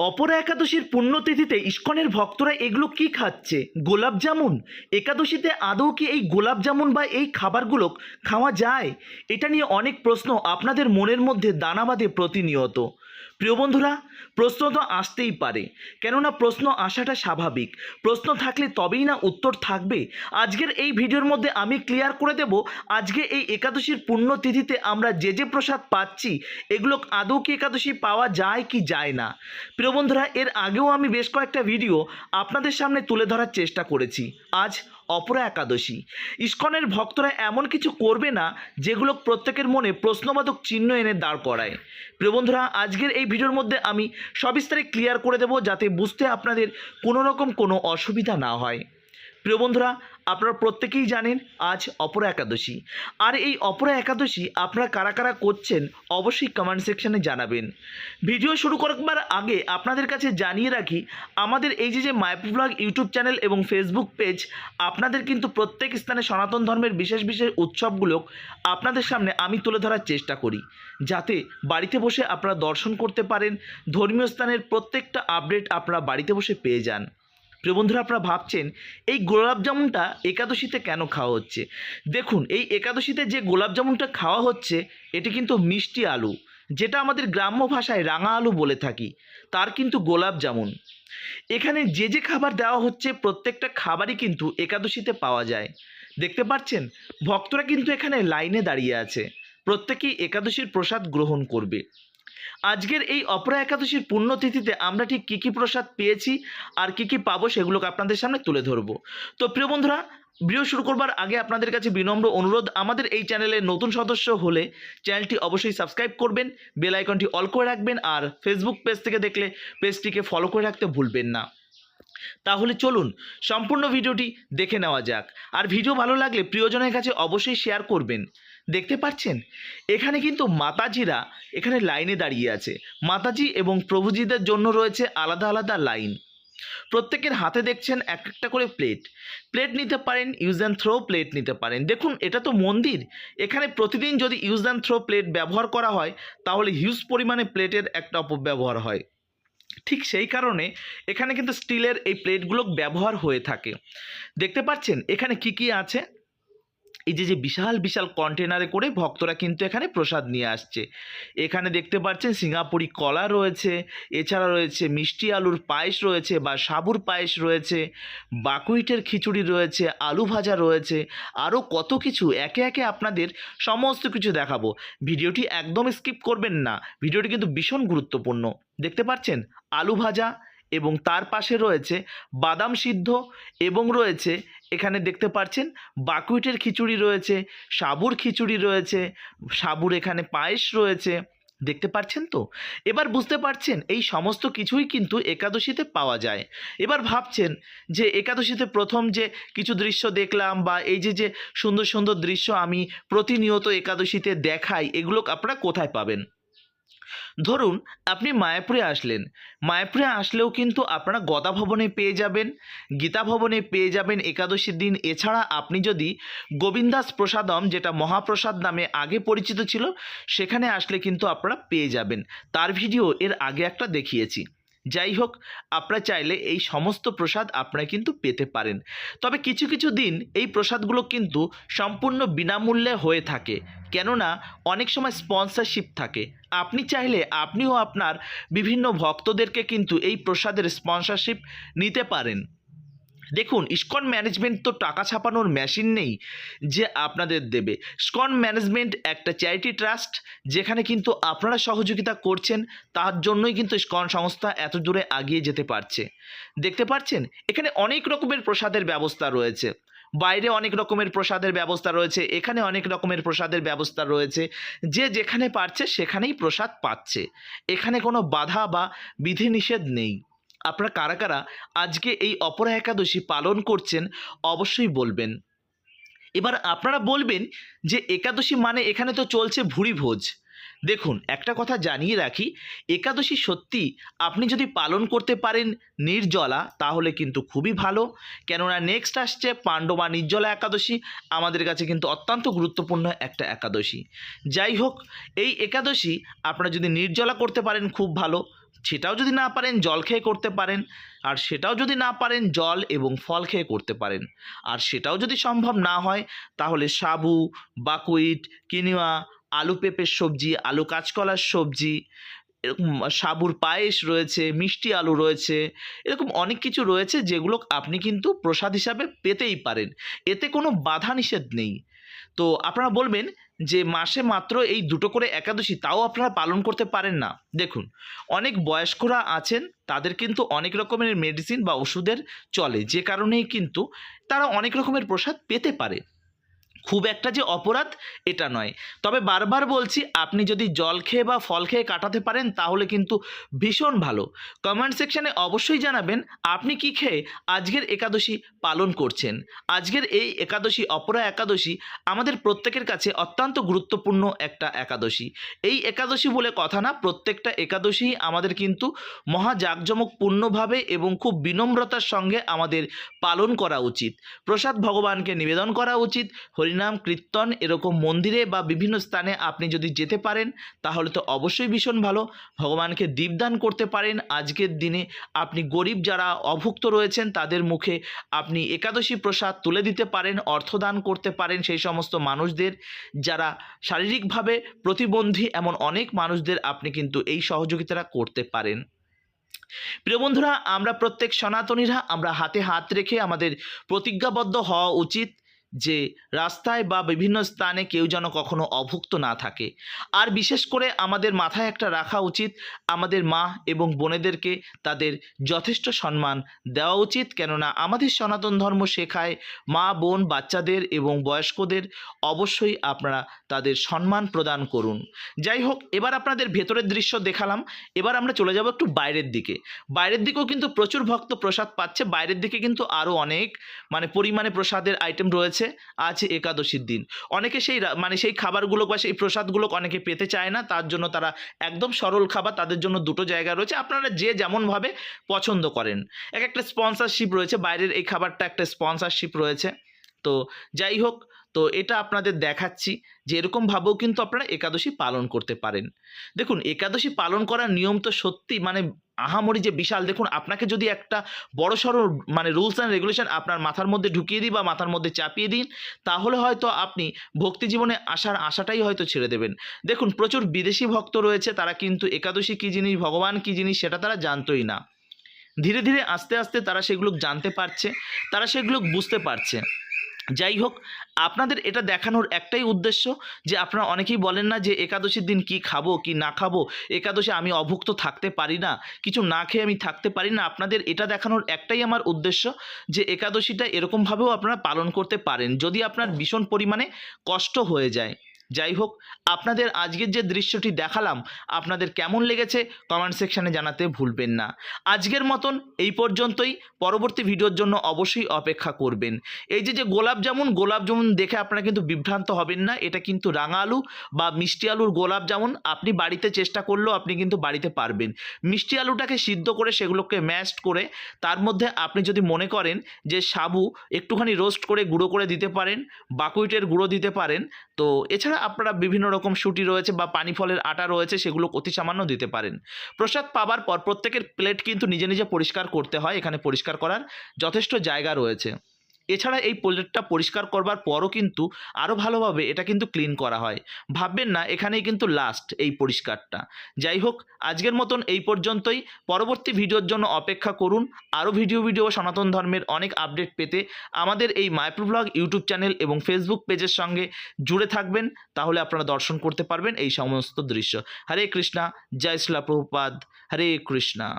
অপরা একাদশীর পুণ্যতিথিতে ইস্কনের ভক্তরা এগুলো কি খাচ্ছে? গোলাপ জামুন। একাদশীতে আদৌ কি এই গোলাপ জামুন বা এই খাবারগুলো খাওয়া যায়? এটা নিয়ে অনেক প্রশ্ন আপনাদের মনের মধ্যে দানা বাঁধে প্রতিনিয়ত। প্রিয় বন্ধুরা, প্রশ্ন তো আসতেই পারে, কেননা প্রশ্ন আসাটা স্বাভাবিক। প্রশ্ন থাকলে তবেই না উত্তর থাকবে। আজকের এই ভিডিওর মধ্যে আমি ক্লিয়ার করে দেব, আজকে এই একাদশীর পুণ্যতিথিতে আমরা যে প্রসাদ পাচ্ছি এগুলো আদৌ কি একাদশী পাওয়া যায় কি যায় না। প্রিয় বন্ধুরা, এর আগেও আমি বেশ কয়েকটা ভিডিও আপনাদের সামনে তুলে ধরার চেষ্টা করেছি। আজ অপরা একাদশী, ইস্কনের ভক্তরা এমন কিছু করবে না যেগুলো প্রত্যেকের মনে প্রশ্নবাচক চিহ্ন এনে দাঁড় করায়। প্রিয় বন্ধুরা, আজকের এই ভিডিওর মধ্যে আমি সবিস্তারে ক্লিয়ার করে দেব, যাতে বুঝতে আপনাদের কোনো রকম কোনো অসুবিধা না হয়। প্রিয় বন্ধুরা, আপনারা প্রত্যেকেই জানেন আজ অপরা একাদশী। আর এই অপরা একাদশী আপনারা কারা কারা করছেন অবশ্যই কমেন্ট সেকশানে জানাবেন। ভিডিও শুরু করবার আগে আপনাদের কাছে জানিয়ে রাখি, আমাদের এই যে মায়াপুর ব্লগ ইউটিউব চ্যানেল এবং ফেসবুক পেজ, আপনাদের কিন্তু প্রত্যেক স্থানে সনাতন ধর্মের বিশেষ বিশেষ উৎসবগুলো আপনাদের সামনে আমি তুলে ধরার চেষ্টা করি, যাতে বাড়িতে বসে আপনারা দর্শন করতে পারেন। ধর্মীয় স্থানের প্রত্যেকটা আপডেট আপনারা বাড়িতে বসে পেয়ে যান। প্রিয় বন্ধুরা, আপনারা ভাবছেন এই গোলাপ জামুনটা একাদশীতে কেন খাওয়া হচ্ছে? দেখুন, এই একাদশীতে যে গোলাপ জামুনটা খাওয়া হচ্ছে এটি কিন্তু মিষ্টি আলু, যেটা আমাদের গ্রাম্য ভাষায় রাঙা আলু বলে থাকি, তার কিন্তু গোলাপ জামুন। এখানে যে খাবার দেওয়া হচ্ছে প্রত্যেকটা খাবারই কিন্তু একাদশীতে পাওয়া যায়। দেখতে পাচ্ছেন, ভক্তরা কিন্তু এখানে লাইনে দাঁড়িয়ে আছে, প্রত্যেকেই একাদশীর প্রসাদ গ্রহণ করবে। আজকের এই অপরা একাদশীর পুণ্যতিথিতে আমরা ঠিক কী কী প্রসাদ পেয়েছি আর কী কী পাবো সেগুলোকে আপনাদের সামনে তুলে ধরবো। তো প্রিয় বন্ধুরা, ভিডিও শুরু করবার আগে আপনাদের কাছে বিনম্র অনুরোধ, আমাদের এই চ্যানেলে নতুন সদস্য হলে চ্যানেলটি অবশ্যই সাবস্ক্রাইব করবেন, বেল আইকনটি অল করে রাখবেন, আর ফেসবুক পেজ থেকে দেখলে পেজটিকে ফলো করে রাখতে ভুলবেন না। তাহলে চলুন সম্পূর্ণ ভিডিওটি দেখে নেওয়া যাক। আর ভিডিও ভালো লাগলে প্রিয়জনের কাছে অবশ্যই শেয়ার করবেন। দেখতে পাচ্ছেন এখানে কিন্তু মাতাজিরা এখানে লাইনে দাঁড়িয়ে আছে। মাতাজি এবং প্রভুজিদের জন্য রয়েছে আলাদা আলাদা লাইন। প্রত্যেকের হাতে দেখছেন এক একটা করে প্লেট নিতে পারেন, ইউজ অ্যান্ড থ্রো প্লেট নিতে পারেন। দেখুন, এটা তো মন্দির, এখানে প্রতিদিন যদি ইউজ অ্যান্ড থ্রো প্লেট ব্যবহার করা হয় তাহলে হিউজ পরিমাণে প্লেটের একটা অপব্যবহার হয়। ঠিক সেই কারণে এখানে কিন্তু স্টিলের এই প্লেটগুলো ব্যবহার হয়ে থাকে। দেখতে পাচ্ছেন এখানে কি কি আছে। এই যে বিশাল বিশাল কন্টেনারে করে ভক্তরা কিন্তু এখানে প্রসাদ নিয়ে আসছে। এখানে দেখতে পাচ্ছেন সিঙ্গাপুরি কলা রয়েছে, এছাড়া রয়েছে মিষ্টি আলুর পায়েস রয়েছে বা সাবুর পায়েস রয়েছে, বাকুইটের খিচুড়ি রয়েছে, আলু ভাজা রয়েছে, আরও কত কিছু একে একে আপনাদের সমস্ত কিছু দেখাবো। ভিডিওটি একদম স্কিপ করবেন না, ভিডিওটি কিন্তু ভীষণ গুরুত্বপূর্ণ। দেখতে পাচ্ছেন আলু ভাজা এবং তার পাশে রয়েছে বাদাম সিদ্ধ এবং রয়েছে এখানে দেখতে পাচ্ছেন বাকুইটের খিচুড়ি রয়েছে, সাবুর খিচুড়ি রয়েছে, সাবুর এখানে পায়েস রয়েছে। দেখতে পাচ্ছেন তো? এবার বুঝতে পারছেন এই সমস্ত কিছুই কিন্তু একাদশীতে পাওয়া যায়। এবার ভাবছেন যে একাদশীতে প্রথম যে কিছু দৃশ্য দেখলাম বা এই যে সুন্দর সুন্দর দৃশ্য আমি প্রতিনিয়ত একাদশীতে দেখাই, এগুলো আপনারা কোথায় পাবেন? ধরুন আপনি মায়াপুরে আসলেন, মায়াপুরে আসলেও কিন্তু আপনারা গদা ভবনে পেয়ে যাবেন, গীতা ভবনে পেয়ে যাবেন একাদশীর দিন। এছাড়া আপনি যদি গোবিন্দাস প্রসাদম, যেটা মহাপ্রসাদ নামে আগে পরিচিত ছিল, সেখানে আসলে কিন্তু আপনারা পেয়ে যাবেন। তার ভিডিও এর আগে একটা দেখিয়েছি। যাই হোক, আপনারা চাইলে এই সমস্ত প্রসাদ আপনারা কিন্তু পেতে পারেন। তবে কিছু কিছু দিন এই প্রসাদগুলো কিন্তু সম্পূর্ণ বিনামূল্যে হয়ে থাকে, কেননা অনেক সময় স্পন্সরশিপ থাকে। আপনি চাইলে আপনিও আপনার বিভিন্ন ভক্তদেরকে কিন্তু এই প্রসাদের স্পন্সরশিপ নিতে পারেন। দেখুন, ইস্কন ম্যানেজমেন্ট তো টাকা ছাপানোর মেশিন নেই যে আপনাদের দেবে। ইস্কন ম্যানেজমেন্ট একটা চ্যারিটি ট্রাস্ট, যেখানে কিন্তু আপনারা সহযোগিতা করছেন, তার জন্যই কিন্তু ইস্কন সংস্থা এত দূরে এগিয়ে যেতে পারছে। দেখতে পাচ্ছেন এখানে অনেক রকমের প্রসাদের ব্যবস্থা রয়েছে, বাইরে অনেক রকমের প্রসাদের ব্যবস্থা রয়েছে, এখানে অনেক রকমের প্রসাদের ব্যবস্থা রয়েছে। যে যেখানে পারছে সেখানেই প্রসাদ পাচ্ছে, এখানে কোনো বাধা বা বিধিনিষেধ নেই। আপনারা কারা কারা আজকে এই অপরা একাদশী পালন করছেন অবশ্যই বলবেন। এবার আপনারা বলবেন যে একাদশী মানে এখানে তো চলছে ভুরি ভোজ। দেখুন, একটা কথা জানিয়ে রাখি, একাদশী সত্যি আপনি যদি পালন করতে পারেন নির্জলা, তাহলে কিন্তু খুবই ভালো। কেননা নেক্সট আসছে পাণ্ডবা নির্জলা একাদশী, আমাদের কাছে কিন্তু অত্যন্ত গুরুত্বপূর্ণ একটা একাদশী। যাই হোক, এই একাদশী আপনারা যদি নির্জলা করতে পারেন খুব ভালো, সেটাও যদি না পারেন জল খেয়ে করতে পারেন, আর সেটাও যদি না পারেন জল এবং ফল খেয়ে করতে পারেন, আর সেটাও যদি সম্ভব না হয় তাহলে সাবু, বাকুইট, কিনোয়া, আলু পেঁপের সবজি, আলু কাঁচকলার সবজি, এরকম সাবুর পায়েস রয়েছে, মিষ্টি আলু রয়েছে, এরকম অনেক কিছু রয়েছে যেগুলো আপনি কিন্তু প্রসাদ হিসাবে পেতেই পারেন, এতে কোনো বাধা নিষেধ নেই। তো আপনারা বলবেন যে মাসে মাত্র এই দুটো করে একাদশী, তাও আপনারা পালন করতে পারেন না। দেখুন, অনেক বয়স্করা আছেন, তাদের কিন্তু অনেক রকমের মেডিসিন বা ওষুধের চলে, যে কারণেই কিন্তু তারা অনেক রকমের প্রসাদ পেতে পারে। খুব একটা যে অপরাধ এটা নয়। তবে বারবার বলছি, আপনি যদি জল খেয়ে বা ফল খেয়ে কাটাতে পারেন তাহলে কিন্তু ভীষণ ভালো। কমেন্ট সেকশানে অবশ্যই জানাবেন আপনি কি খেয়ে আজকের একাদশী পালন করছেন। আজকের এই একাদশী, অপরা একাদশী, আমাদের প্রত্যেকের কাছে অত্যন্ত গুরুত্বপূর্ণ একটা একাদশী। এই একাদশী বলে কথা না, প্রত্যেকটা একাদশী আমাদের কিন্তু মহা জাঁকজমকপূর্ণভাবে এবং খুব বিনম্রতার সঙ্গে আমাদের পালন করা উচিত। প্রসাদ ভগবানকে নিবেদন করা উচিত। হরিনাম কীর্তন এরকম মন্দিরে বা বিভিন্ন স্থানে আপনি যদি যেতে পারেন তাহলে তো অবশ্যই ভীষণ ভালো। ভগবানকে দীপদান করতে পারেন। আজকের দিনে আপনি গরিব যারা অভুক্ত রয়েছেন তাদের মুখে আপনি একাদশী প্রসাদ তুলে দিতে পারেন, অর্থদান করতে পারেন সেই সমস্ত মানুষদের, যারা শারীরিকভাবে প্রতিবন্ধী, এমন অনেক মানুষদের আপনি কিন্তু এই সহযোগিতাটা করতে পারেন। প্রিয় বন্ধুরা, আমরা প্রত্যেক সনাতনীরা আমরা হাতে হাত রেখে আমাদের প্রতিজ্ঞাবদ্ধ হওয়া উচিত যে রাস্তায় বা বিভিন্ন স্থানে কেউ যেন কখনো অভুক্ত না থাকে। আর বিশেষ করে আমাদের মাথায় একটা রাখা উচিত, আমাদের মা এবং বোনেদেরকে তাদের যথেষ্ট সম্মান দেওয়া উচিত, কেননা আমাদের সনাতন ধর্ম শেখায় মা, বোন, বাচ্চাদের এবং বয়স্কদের অবশ্যই আপনারা তাদের সম্মান প্রদান করুন। যাই হোক, এবার আপনাদের ভেতরের দৃশ্য দেখালাম, এবার আমরা চলে যাব একটু বাইরের দিকে। বাইরের দিকেও কিন্তু প্রচুর ভক্ত প্রসাদ পাচ্ছে। বাইরের দিকে কিন্তু আরও অনেক পরিমাণে প্রসাদের আইটেম রয়েছে আজ একাদশীর দিন। অনেকে সেই খাবারগুলো বা সেই প্রসাদগুলো অনেকে পেতে চায় না, তার জন্য তারা একদম সরল খাবার, তাদের জন্য দুটো জায়গা রয়েছে, আপনারা যে যেমনভাবে পছন্দ করেন। একটা স্পন্সরশিপ রয়েছে, বাইরের এই খাবারটা একটা স্পন্সরশিপ রয়েছে। তো যাই হোক, তো এটা আপনাদের দেখাচ্ছি যে এরকমভাবেও কিন্তু আপনারা একাদশী পালন করতে পারেন। দেখুন, একাদশী পালন করার নিয়ম তো সত্যি আহামরি যে বিশাল। দেখুন, আপনাকে যদি একটা বড়সড় রুলস অ্যান্ড রেগুলেশন আপনার মাথার মধ্যে ঢুকিয়ে দিই বা মাথার মধ্যে চাপিয়ে দিন, তাহলে হয়তো আপনি ভক্তি জীবনে আসার আশাটাই হয়তো ছেড়ে দেবেন। দেখুন, প্রচুর বিদেশি ভক্ত রয়েছে, তারা কিন্তু একাদশী কী জিনিস, ভগবান কী জিনিস সেটা তারা জানতোই না। ধীরে ধীরে আস্তে আস্তে তারা সেগুলো জানতে পারছে, তারা সেগুলো বুঝতে পারছে। যাই হোক, আপনাদের এটা দেখানোর একটাই উদ্দেশ্য যে আপনারা অনেকেই বলেন না যে একাদশীর দিন কি খাবো কি না খাবো, একাদশী আমি অভুক্ত থাকতে পারি না, কিছু না খেয়ে আমি থাকতে পারি না। আপনাদের এটা দেখানোর একটাই আমার উদ্দেশ্য যে একাদশীটা এরকমভাবেও আপনারা পালন করতে পারেন যদি আপনার ভীষণ পরিমাণে কষ্ট হয়ে যায়। যাই হোক, আপনাদের আজকের যে দৃশ্যটি দেখালাম আপনাদের কেমন লেগেছে কমেন্ট সেকশানে জানাতে ভুলবেন না। আজকের মতন এই পর্যন্তই। পরবর্তী ভিডিওর জন্য অবশ্যই অপেক্ষা করবেন। এই যে গোলাপ জামুন দেখে আপনারা কিন্তু বিভ্রান্ত হবেন না, এটা কিন্তু রাঙা আলু বা মিষ্টি আলুর গোলাপ জামুন। আপনি বাড়িতে চেষ্টা করলেও আপনি কিন্তু বাড়িতে পারবেন। মিষ্টি আলুটাকে সিদ্ধ করে সেগুলোকে ম্যাশড করে তার মধ্যে আপনি যদি মনে করেন যে সাবু একটুখানি রোস্ট করে গুঁড়ো করে দিতে পারেন, বাকুইটের গুঁড়ো দিতে পারেন। তো এছাড়া আপনারা বিভিন্ন রকম শুটি রয়েছে বা পানি ফলের আটা রয়েছে, সেগুলো অতি সামান্য দিতে পারেন। প্রসাদ পাবার পর প্রত্যেকের প্লেট কিন্তু নিজে নিজে পরিষ্কার করতে হয়, এখানে পরিষ্কার করার যথেষ্ট জায়গা রয়েছে। এছাড়া এই প্লেটটা পরিষ্কার করবার পরও কিন্তু আরও ভালোভাবে এটা কিন্তু ক্লিন করা হয়। ভাববেন না এখানেই কিন্তু লাস্ট এই পরিষ্কারটা। যাই হোক, আজকের মতন এই পর্যন্তই। পরবর্তী ভিডিওর জন্য অপেক্ষা করুন। আরও ভিডিও সনাতন ধর্মের অনেক আপডেট পেতে আমাদের এই মায়াপুর ব্লগ ইউটিউব চ্যানেল এবং ফেসবুক পেজের সঙ্গে জুড়ে থাকবেন, তাহলে আপনারা দর্শন করতে পারবেন এই সমস্ত দৃশ্য। হরে কৃষ্ণা, জয় শ্রীলা প্রভুপাদ, হরে কৃষ্ণা।